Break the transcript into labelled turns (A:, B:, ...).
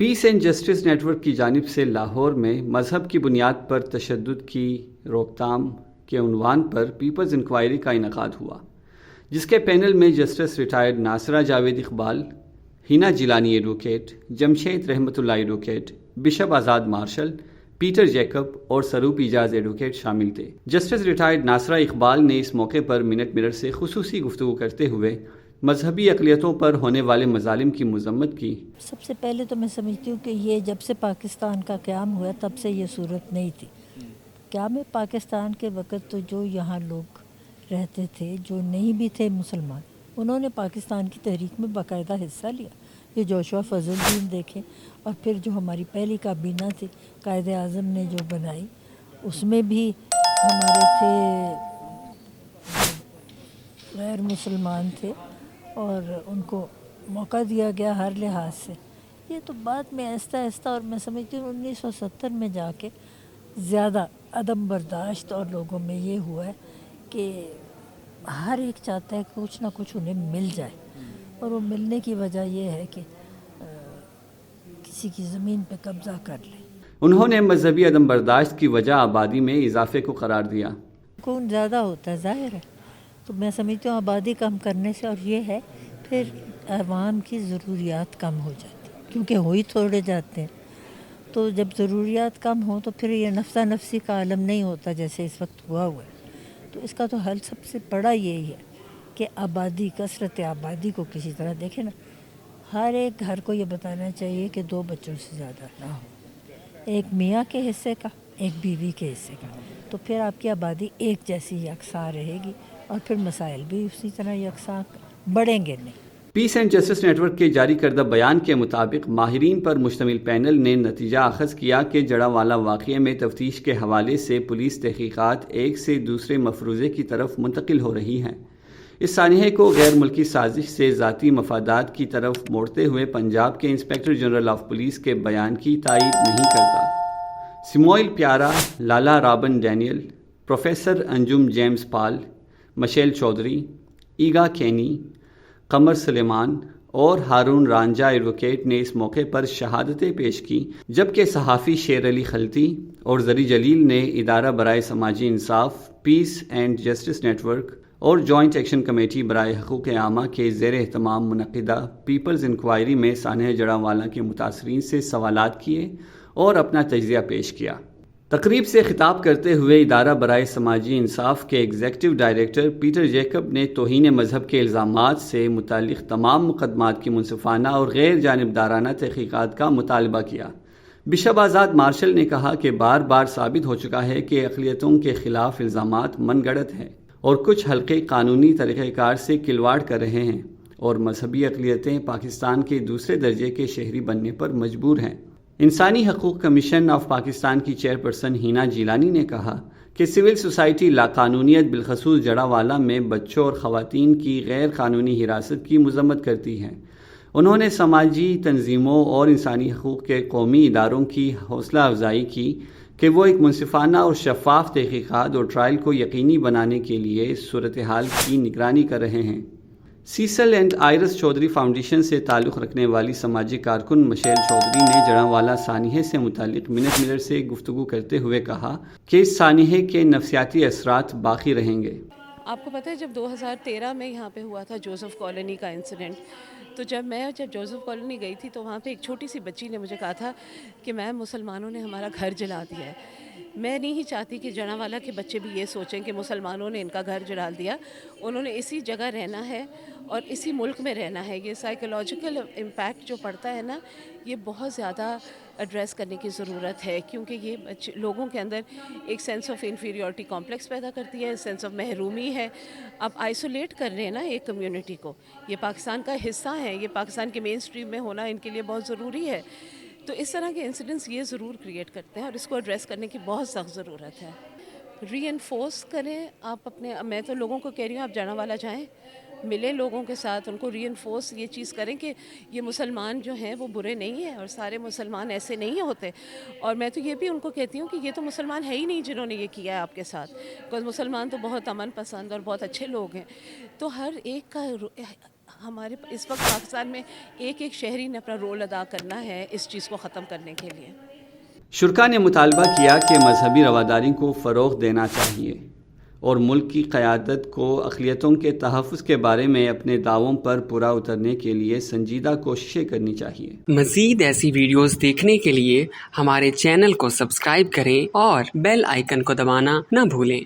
A: Piece and justice network کی جانب سے لاہور میں مذہب کی بنیاد پر تشدد کی روک تھام کے عنوان پر پیپلز انکوائری کا انعقاد ہوا، جس کے پینل میں justice retired Nasira Javed Iqbal, Hina Jilani advocate, Jamshed Rahmat Ullah advocate, bishop Azad Marshall, Peter Jacob اور سروپ اعجاز ایڈوکیٹ شامل تھے۔ جسٹس ریٹائرڈ ناصرہ اقبال نے اس موقع پر منٹ مرر سے خصوصی گفتگو کرتے ہوئے مذہبی اقلیتوں پر ہونے والے مظالم کی مذمت کی۔
B: سب سے پہلے تو میں سمجھتی ہوں کہ یہ جب سے پاکستان کا قیام ہوا تب سے یہ صورت نہیں تھی۔ قیام پاکستان کے وقت تو جو یہاں لوگ رہتے تھے جو نہیں بھی تھے مسلمان، انہوں نے پاکستان کی تحریک میں باقاعدہ حصہ لیا۔ یہ جوشوا فضل الدین دیکھیں، اور پھر جو ہماری پہلی کابینہ تھی قائد اعظم نے جو بنائی، اس میں بھی ہمارے تھے غیر مسلمان تھے اور ان کو موقع دیا گیا ہر لحاظ سے۔ یہ تو بعد میں آہستہ آہستہ، اور میں سمجھتی ہوں 1970 میں جا کے زیادہ عدم برداشت اور لوگوں میں یہ ہوا ہے کہ ہر ایک چاہتا ہے کہ کچھ نہ کچھ انہیں مل جائے، اور وہ ملنے کی وجہ یہ ہے کہ کسی کی زمین پہ قبضہ کر لیں۔
A: انہوں نے مذہبی عدم برداشت کی وجہ آبادی میں اضافے کو قرار دیا۔
B: کون زیادہ ہوتا ہے ظاہر ہے، تو میں سمجھتی ہوں آبادی کم کرنے سے، اور یہ ہے پھر عوام کی ضروریات کم ہو جاتی ہیں، کیونکہ ہو ہی تھوڑے جاتے ہیں۔ تو جب ضروریات کم ہوں تو پھر یہ نفسا نفسی کا عالم نہیں ہوتا جیسے اس وقت ہوا ہے۔ تو اس کا تو حل سب سے بڑا یہی ہے کہ آبادی، کثرت آبادی کو کسی طرح دیکھیں نا، ہر ایک گھر کو یہ بتانا چاہیے کہ 2 بچوں سے زیادہ نہ ہو، ایک میاں کے حصے کا، ایک بیوی کے حصے کا، تو پھر آپ کی آبادی ایک جیسی یکساں رہے گی، اور پھر مسائل بھی اسی طرح یکساں بڑھیں گے نہیں۔
A: Peace and justice network کے جاری کردہ بیان کے مطابق ماہرین پر مشتمل پینل نے نتیجہ اخذ کیا کہ جڑاوالا واقعے میں تفتیش کے حوالے سے پولیس تحقیقات ایک سے دوسرے مفروضے کی طرف منتقل ہو رہی ہیں۔ اس سانحے کو غیر ملکی سازش سے ذاتی مفادات کی طرف موڑتے ہوئے پنجاب کے انسپکٹر جنرل آف پولیس کے بیان کی تائید نہیں کرتا۔ سموئل پیارا، لالا رابن ڈینیل، پروفیسر انجم جیمز پال، مشیل چودھری، ایگا کینی، قمر سلیمان اور ہارون رانجھا ایڈوکیٹ نے اس موقع پر شہادتیں پیش کی، جبکہ صحافی شیر علی خلتی اور زری جلیل نے ادارہ برائے سماجی انصاف، peace and justice network اور جوائنٹ ایکشن کمیٹی برائے حقوق عامہ کے زیر اہتمام منعقدہ پیپلز انکوائری میں سانحہ جڑاوالا کے متاثرین سے سوالات کیے اور اپنا تجزیہ پیش کیا۔ تقریب سے خطاب کرتے ہوئے ادارہ برائے سماجی انصاف کے ایگزیکٹو ڈائریکٹر پیٹر جیکب نے توہین مذہب کے الزامات سے متعلق تمام مقدمات کی منصفانہ اور غیر جانبدارانہ تحقیقات کا مطالبہ کیا۔ بشپ آزاد مارشل نے کہا کہ بار بار ثابت ہو چکا ہے کہ اقلیتوں کے خلاف الزامات من گھڑت ہیں اور کچھ حلقے قانونی طریقہ کار سے کھلواڑ کر رہے ہیں، اور مذہبی اقلیتیں پاکستان کے دوسرے درجے کے شہری بننے پر مجبور ہیں۔ انسانی حقوق کمیشن آف پاکستان کی چیئرپرسن ہینا جیلانی نے کہا کہ سول سوسائٹی لاقانونیت بالخصوص جڑاوالا میں بچوں اور خواتین کی غیر قانونی حراست کی مذمت کرتی ہے۔ انہوں نے سماجی تنظیموں اور انسانی حقوق کے قومی اداروں کی حوصلہ افزائی کی کہ وہ ایک منصفانہ اور شفاف تحقیقات اور ٹرائل کو یقینی بنانے کے لیے صورتحال کی نگرانی کر رہے ہیں۔ Cecil and Iris Chaudhry foundation سے تعلق رکھنے والی سماجی کارکن مشیل چودھری نے جڑاوالا سانحے سے متعلق منٹ مرر سے گفتگو کرتے ہوئے کہا کہ اس سانحے کے نفسیاتی اثرات باقی رہیں گے۔
C: آپ کو پتہ ہے جب 2013 میں یہاں پہ ہوا تھا جوزف کالونی کا انسیڈنٹ، تو جب جوزف کالونی گئی تھی تو وہاں پہ ایک چھوٹی سی بچی نے مجھے کہا تھا کہ میم مسلمانوں نے ہمارا گھر جلا دیا ہے۔ میں نہیں چاہتی کہ جڑاوالا کے بچے بھی یہ سوچیں کہ مسلمانوں نے ان کا گھر جلا دیا۔ انہوں نے اسی جگہ رہنا ہے اور اسی ملک میں رہنا ہے۔ یہ سائیکولوجیکل امپیکٹ جو پڑتا ہے نا، یہ بہت زیادہ ایڈریس کرنے کی ضرورت ہے، کیونکہ یہ لوگوں کے اندر ایک سینس آف انفیریورٹی کمپلیکس پیدا کرتی ہے، سینس آف محرومی ہے۔ اب آئسولیٹ کر رہے ہیں نا ایک کمیونٹی کو، یہ پاکستان کا حصہ ہے، یہ پاکستان کے مین سٹریم میں ہونا ان کے لیے بہت ضروری ہے۔ تو اس طرح کے انسیڈنٹس یہ ضرور کریٹ کرتے ہیں اور اس کو ایڈریس کرنے کی بہت سخت ضرورت ہے۔ ری انفورس کریں آپ اپنے، میں تو لوگوں کو کہہ رہی ہوں آپ جڑاوالا جائیں، ملیں لوگوں کے ساتھ، ان کو ری انفورس یہ چیز کریں کہ یہ مسلمان جو ہیں وہ برے نہیں ہیں اور سارے مسلمان ایسے نہیں ہوتے۔ اور میں تو یہ بھی ان کو کہتی ہوں کہ یہ تو مسلمان ہے ہی نہیں جنہوں نے یہ کیا ہے آپ کے ساتھ، بیکاز مسلمان تو بہت امن پسند اور بہت اچھے لوگ ہیں۔ تو ہر ایک کا ہمارے اس وقت پاکستان میں ایک ایک شہری نے اپنا رول ادا کرنا ہے اس چیز کو ختم کرنے کے لیے۔
A: شرکا نے مطالبہ کیا کہ مذہبی رواداری کو فروغ دینا چاہیے اور ملک کی قیادت کو اقلیتوں کے تحفظ کے بارے میں اپنے دعووں پر پورا اترنے کے لیے سنجیدہ کوششیں کرنی چاہیے۔
D: مزید ایسی ویڈیوز دیکھنے کے لیے ہمارے چینل کو سبسکرائب کریں اور بیل آئیکن کو دبانا نہ بھولیں۔